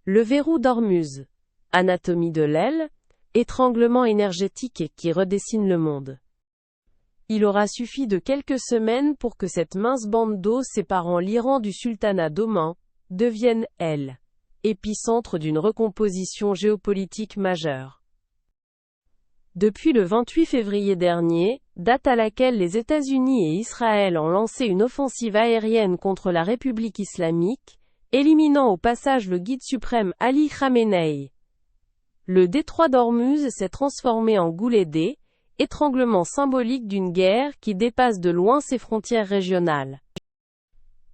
Le verrou d'Ormuz. Anatomie de l'aile, étranglement énergétique qui redessine le monde. Il aura suffi de quelques semaines pour que cette mince bande d'eau séparant l'Iran du sultanat d'Oman devienne, elle, épicentre d'une recomposition géopolitique majeure. Depuis le 28 février dernier, date à laquelle les États-Unis et Israël ont lancé une offensive aérienne contre la République islamique, éliminant au passage le guide suprême Ali Khamenei, le détroit d'Ormuz s'est transformé en goulet d'E, étranglement symbolique d'une guerre qui dépasse de loin ses frontières régionales.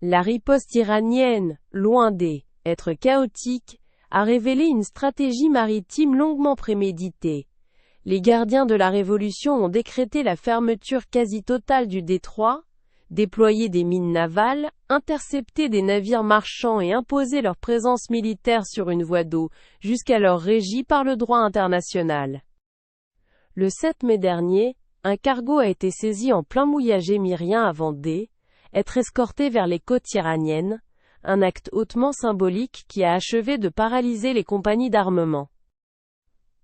La riposte iranienne, loin d'être chaotique, a révélé une stratégie maritime longuement préméditée. Les gardiens de la révolution ont décrété la fermeture quasi totale du détroit, déployé des mines navales, intercepté des navires marchands et imposé leur présence militaire sur une voie d'eau, jusqu'alors régie par le droit international. Le 7 mai dernier, un cargo a été saisi en plein mouillage émirien avant d'être escorté vers les côtes iraniennes, un acte hautement symbolique qui a achevé de paralyser les compagnies d'armement.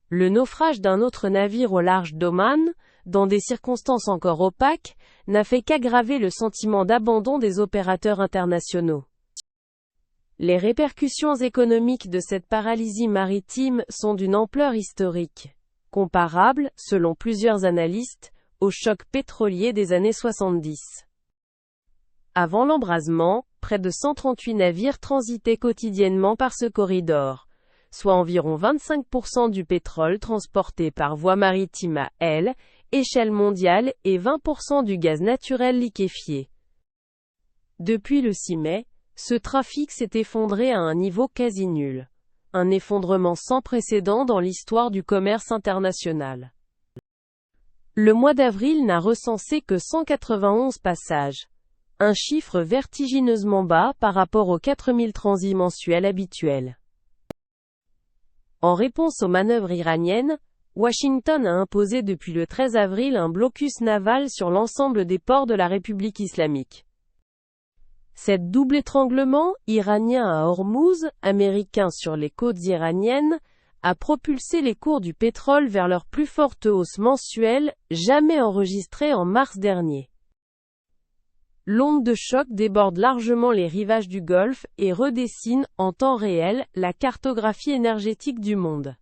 Le naufrage d'un autre navire au large d'Oman, dans des circonstances encore opaques, n'a fait qu'aggraver le sentiment d'abandon des opérateurs internationaux. Les répercussions économiques de cette paralysie maritime sont d'une ampleur historique, comparable, selon plusieurs analystes, au choc pétrolier des années 70. Avant l'embrasement, près de 138 navires transitaient quotidiennement par ce corridor, soit environ 25% du pétrole transporté par voie maritime à échelle mondiale et 20% du gaz naturel liquéfié. Depuis le 6 mai, ce trafic s'est effondré à un niveau quasi nul. Un effondrement sans précédent dans l'histoire du commerce international. Le mois d'avril n'a recensé que 191 passages. Un chiffre vertigineusement bas par rapport aux 4000 transits mensuels habituels. En réponse aux manœuvres iraniennes, Washington a imposé depuis le 13 avril un blocus naval sur l'ensemble des ports de la République islamique. Cet double étranglement, iranien à Ormuz, américain sur les côtes iraniennes, a propulsé les cours du pétrole vers leur plus forte hausse mensuelle, jamais enregistrée en mars dernier. L'onde de choc déborde largement les rivages du Golfe et redessine, en temps réel, la cartographie énergétique du monde.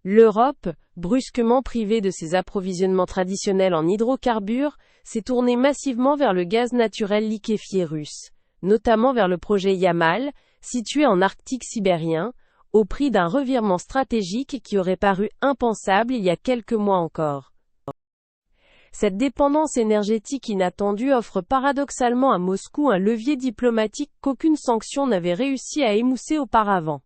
L'Europe, brusquement privée de ses approvisionnements traditionnels en hydrocarbures, s'est tournée massivement vers le gaz naturel liquéfié russe, notamment vers le projet Yamal, situé en Arctique sibérien, au prix d'un revirement stratégique qui aurait paru impensable il y a quelques mois encore. Cette dépendance énergétique inattendue offre paradoxalement à Moscou un levier diplomatique qu'aucune sanction n'avait réussi à émousser auparavant.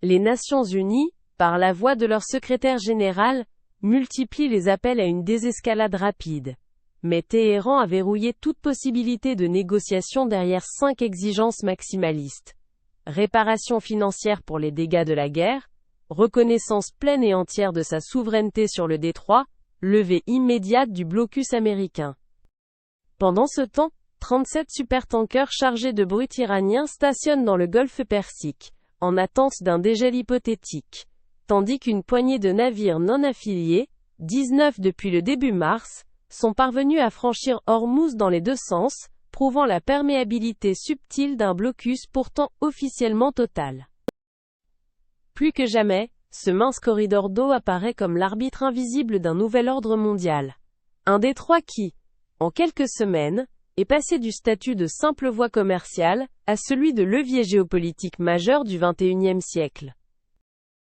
Les Nations Unies, par la voix de leur secrétaire général, multiplient les appels à une désescalade rapide. Mais Téhéran a verrouillé toute possibilité de négociation derrière 5 exigences maximalistes. Réparation financière pour les dégâts de la guerre, reconnaissance pleine et entière de sa souveraineté sur le détroit, levée immédiate du blocus américain. Pendant ce temps, 37 supertankers chargés de brut iranien stationnent dans le golfe Persique, en attente d'un dégel hypothétique. Tandis qu'une poignée de navires non affiliés, 19 depuis le début mars, sont parvenus à franchir Ormuz dans les deux sens, prouvant la perméabilité subtile d'un blocus pourtant officiellement total. Plus que jamais, ce mince corridor d'eau apparaît comme l'arbitre invisible d'un nouvel ordre mondial. Un détroit qui, en quelques semaines, est passé du statut de simple voie commerciale, à celui de levier géopolitique majeur du XXIe siècle.